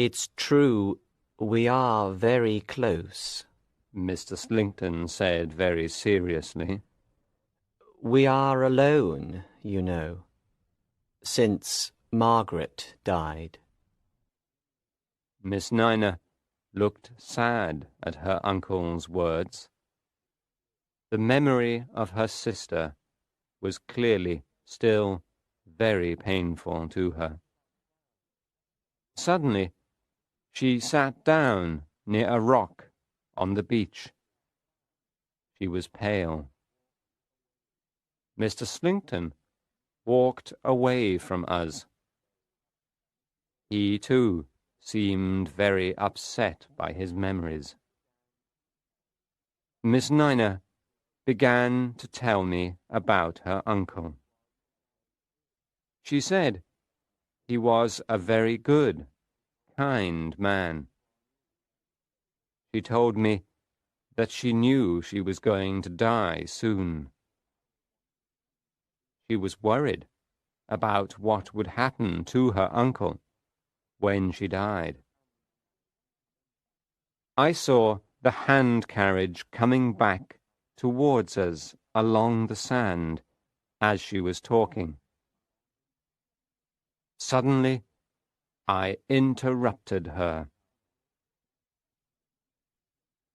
It's true, we are very close, Mr. Slinkton said very seriously. We are alone, you know, since Margaret died. Miss Nina looked sad at her uncle's words. The memory of her sister was clearly still very painful to her. Suddenly, she sat down near a rock on the beach. She was pale. Mr. Slinkton walked away from us. He, too, seemed very upset by his memories. Miss Nina began to tell me about her uncle. She said he was a very good, kind man. She told me that she knew she was going to die soon. She was worried about what would happen to her uncle when she died. I saw the hand carriage coming back towards us along the sand as she was talking. Suddenly, I interrupted her.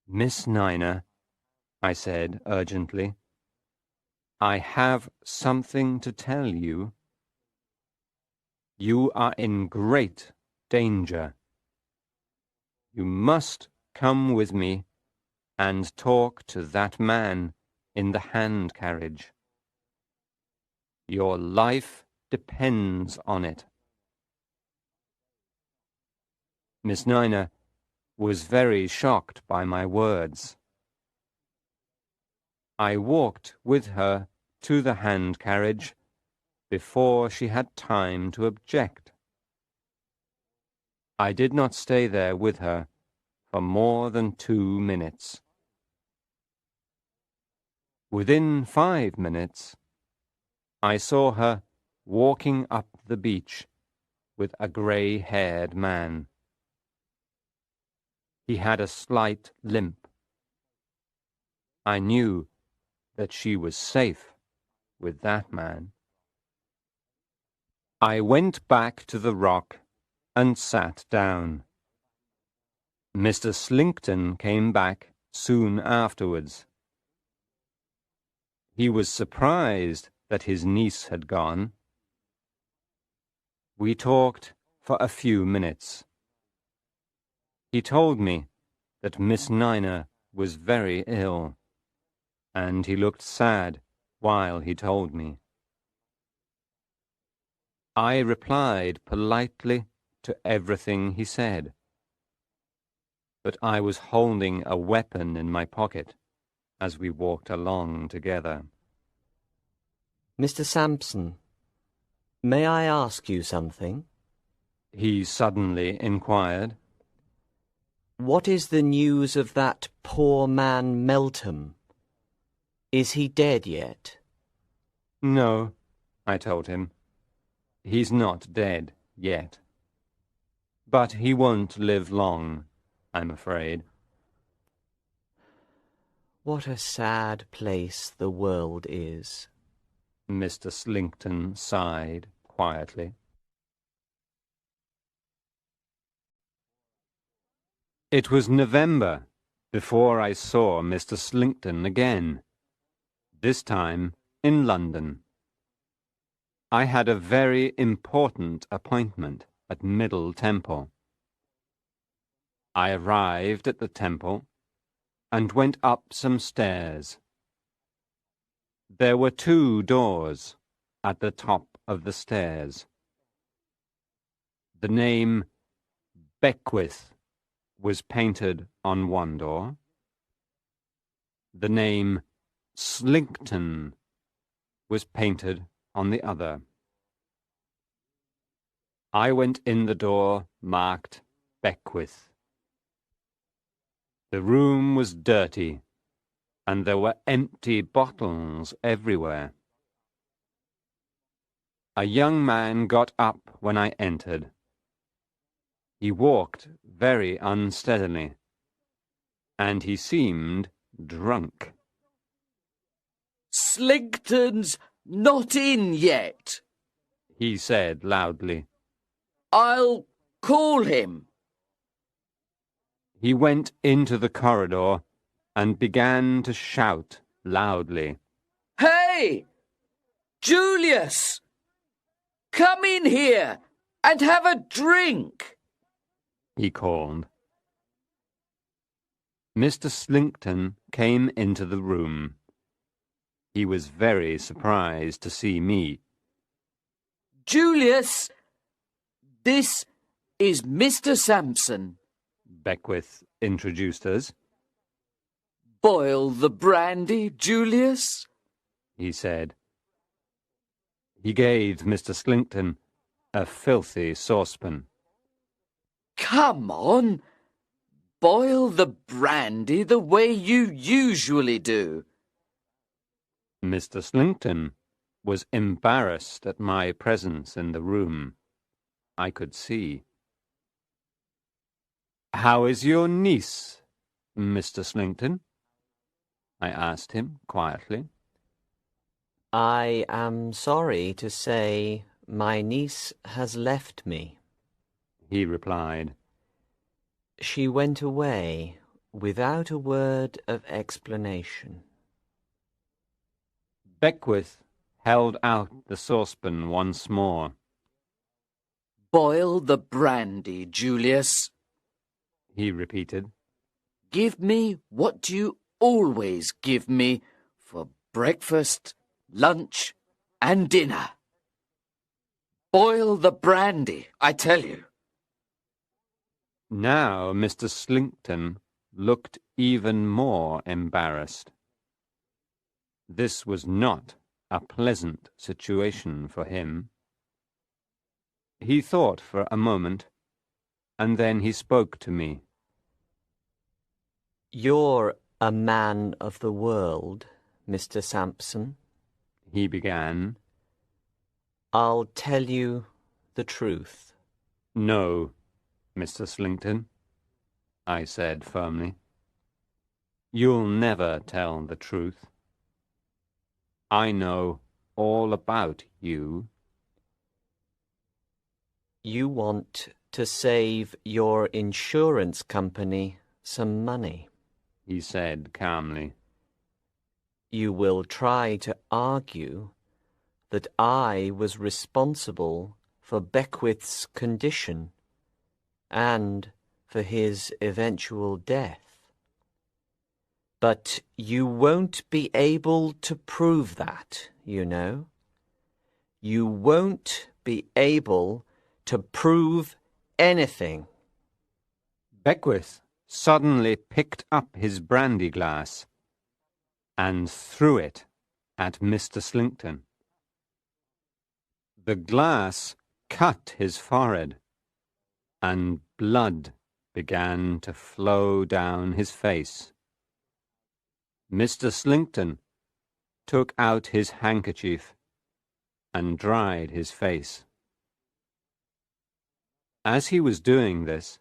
Miss Nina, I said urgently, I have something to tell you. You are in great danger. You must come with me and talk to that man in the hand carriage. Your life depends on it. Miss Nina was very shocked by my words. I walked with her to the hand carriage before she had time to object. I did not stay there with her for more than 2 minutes. Within 5 minutes, I saw her walking up the beach with a grey-haired man. He had a slight limp. I knew that she was safe with that man. I went back to the rock and sat down. Mr. Slinkton came back soon afterwards. He was surprised that his niece had gone. We talked for a few minutes. He told me that Miss Nina was very ill, and he looked sad while he told me. I replied politely to everything he said, but I was holding a weapon in my pocket as we walked along together. Mr. Sampson, may I ask you something? He suddenly inquired. What is the news of that poor man Meltham? Is he dead yet? No, I told him. He's not dead yet. But he won't live long, I'm afraid. What a sad place the world is, Mr. Slinkton sighed quietly. It was November before I saw Mr. Slinkton again, this time in London. I had a very important appointment at Middle Temple. I arrived at the temple and went up some stairs. There were 2 doors at the top of the stairs. The name Beckwith was painted on one door. The name Slinkton was painted on the other. I went in the door marked Beckwith. The room was dirty, and there were empty bottles everywhere. A young man got up when I entered. He walked very unsteadily, and he seemed drunk. "Slinkton's not in yet," he said loudly. "I'll call him." He went into the corridor and began to shout loudly. "Hey, Julius! Come in here and have a drink," he called. Mr. Slinkton came into the room. He was very surprised to see me. "Julius, this is Mr. Sampson," Beckwith introduced us. "Boil the brandy, Julius," he said. He gave Mr. Slinkton a filthy saucepan. "Come on, boil the brandy the way you usually do." Mr. Slinkton was embarrassed at my presence in the room. I could see. "How is your niece, Mr. Slinkton?" I asked him quietly. I am sorry to say my niece has left me, he replied. She went away without a word of explanation. Beckwith held out the saucepan once more. "Boil the brandy, Julius," he repeated. "Give me what you always give me for breakfast, lunch, and dinner. Boil the brandy, I tell you." Now Mr. Slinkton looked even more embarrassed. This was not a pleasant situation for him. He thought for a moment, and then he spoke to me. You're a man of the world, Mr. Sampson, he began. I'll tell you the truth. No, Mr. Slinkton, I said firmly. You'll never tell the truth. I know all about you. You want to save your insurance company some money, he said calmly. You will try to argue that I was responsible for Beckwith's condition and for his eventual death. But you won't be able to prove that, you know. You won't be able to prove anything. Beckwith suddenly picked up his brandy glass and threw it at Mr. Slinkton. The glass cut his forehead, and blood began to flow down his face. Mr. Slinkton took out his handkerchief and dried his face. As he was doing this,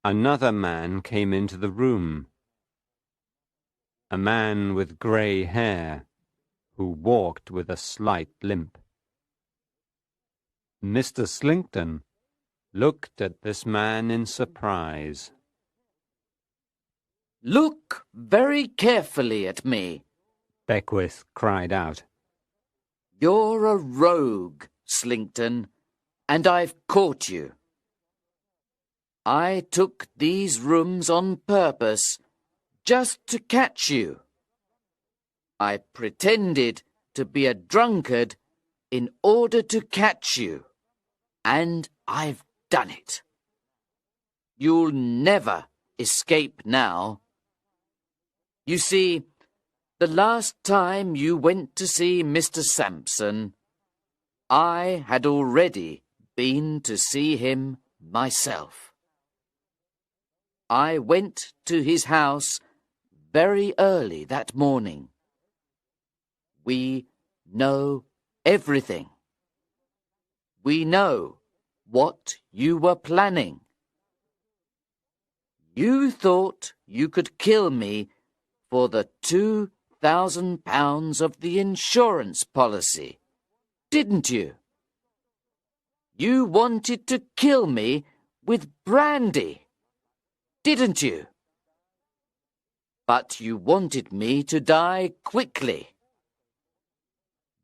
another man came into the room. A man with grey hair, who walked with a slight limp. Mr. Slinkton looked at this man in surprise. "Look very carefully at me," Beckwith cried out. "You're a rogue, Slinkton, and I've caught you. I took these rooms on purpose, just to catch you. I pretended to be a drunkard in order to catch you, and I've done it. You'll never escape now. You see, the last time you went to see Mr. Sampson, I had already been to see him myself. I went to his house very early that morning. We know everything. We know what you were planning. You thought you could kill me for the £2,000 of the insurance policy, didn't you? You wanted to kill me with brandy, didn't you? But you wanted me to die quickly.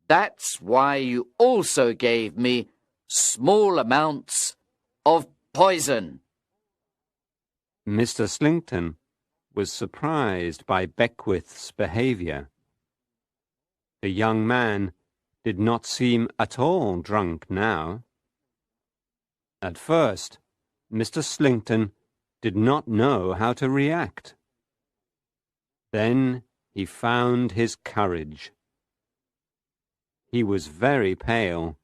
That's why you also gave me small amounts of poison. Mr. Slinkton was surprised by Beckwith's behaviour. The young man did not seem at all drunk now. At first, Mr. Slinkton did not know how to react. Then he found his courage. He was very pale,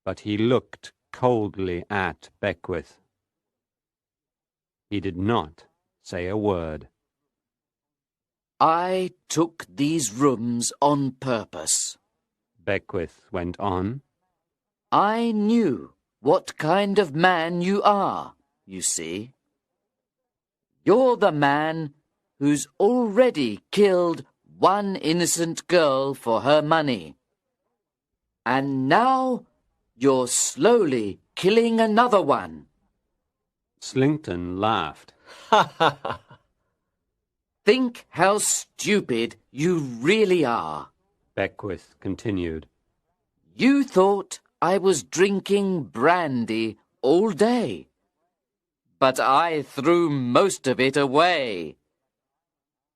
but he looked coldly at Beckwith. He did not say a word. I took these rooms on purpose, Beckwith went on. I knew what kind of man you are, you see. You're the man who's already killed one innocent girl for her money. And now you're slowly killing another one. Slinkton laughed. Ha ha ha. Think how stupid you really are. Beckwith continued. You thought I was drinking brandy all day, but I threw most of it away.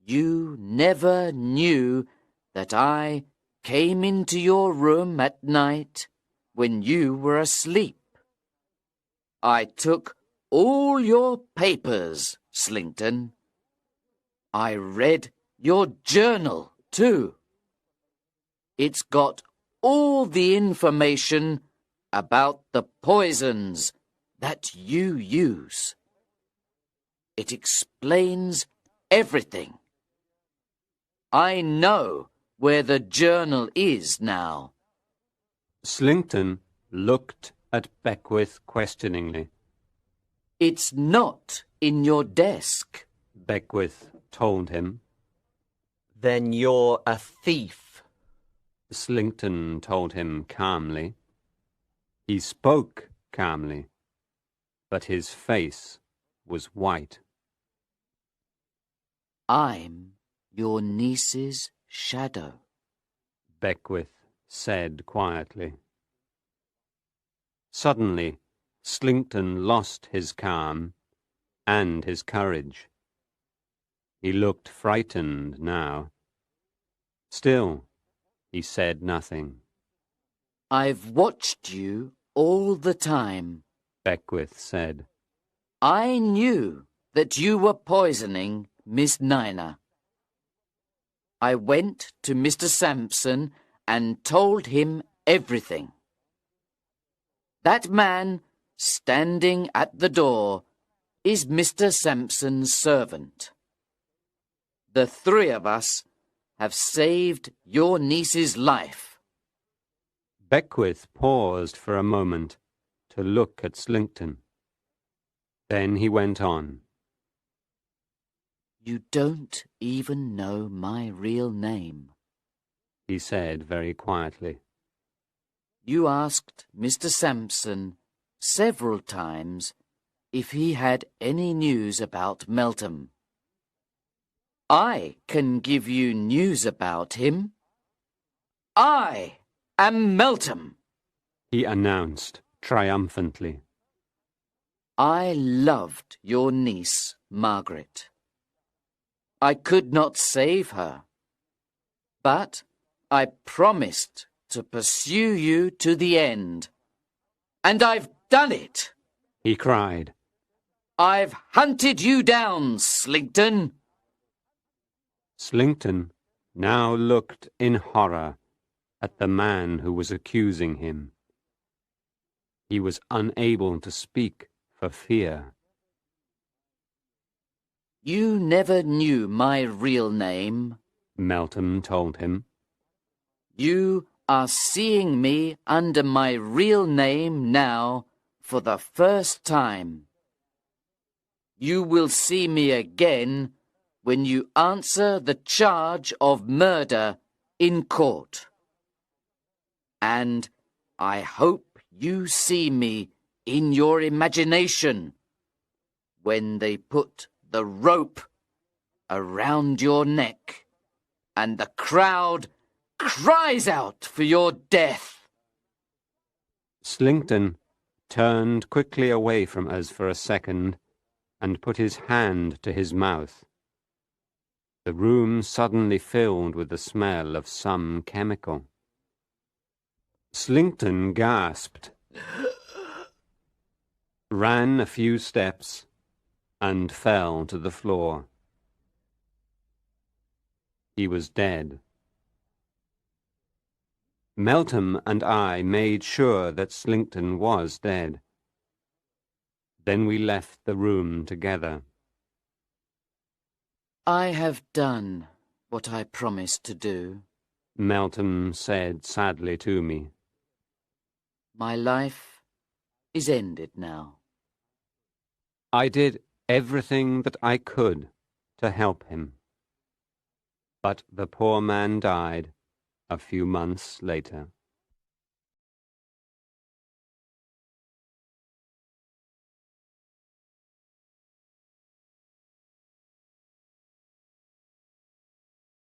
You never knew that I came into your room at night when you were asleep. I took all your papers, Slinkton. I read your journal, too. It's got all the information about the poisons that you use. It explains everything. I know where the journal is now. Slinkton looked at Beckwith questioningly. It's not in your desk, Beckwith told him. Then you're a thief. Slinkton told him calmly. He spoke calmly, but his face was white. I'm your niece's shadow, Beckwith said quietly. Suddenly, Slinkton lost his calm and his courage. He looked frightened now. Still, he said nothing. I've watched you all the time, Beckwith said. I knew that you were poisoning Miss Nina. I went to Mr. Sampson and told him everything. That man standing at the door is Mr. Sampson's servant. The three of us have saved your niece's life. Beckwith paused for a moment to look at Slinkton. Then he went on. You don't even know my real name, he said very quietly. You asked Mr. Sampson several times if he had any news about Meltham. I can give you news about him. I am Meltham, he announced triumphantly. I loved your niece, Margaret. I could not save her, but I promised to pursue you to the end. And I've done it, he cried. I've hunted you down, Slinkton. Slinkton now looked in horror at the man who was accusing him. He was unable to speak for fear. You never knew my real name, Meltham told him. You are seeing me under my real name now for the first time. You will see me again when you answer the charge of murder in court. And I hope you see me in your imagination when they put the rope around your neck and the crowd cries out for your death. Slinkton turned quickly away from us for a second and put his hand to his mouth. The room suddenly filled with the smell of some chemical. Slinkton gasped, ran a few steps, and fell to the floor. He was dead. Meltham and I made sure that Slinkton was dead. Then we left the room together. I have done what I promised to do, Meltham said sadly to me. My life is ended now. I did everything that I could to help him. But the poor man died a few months later.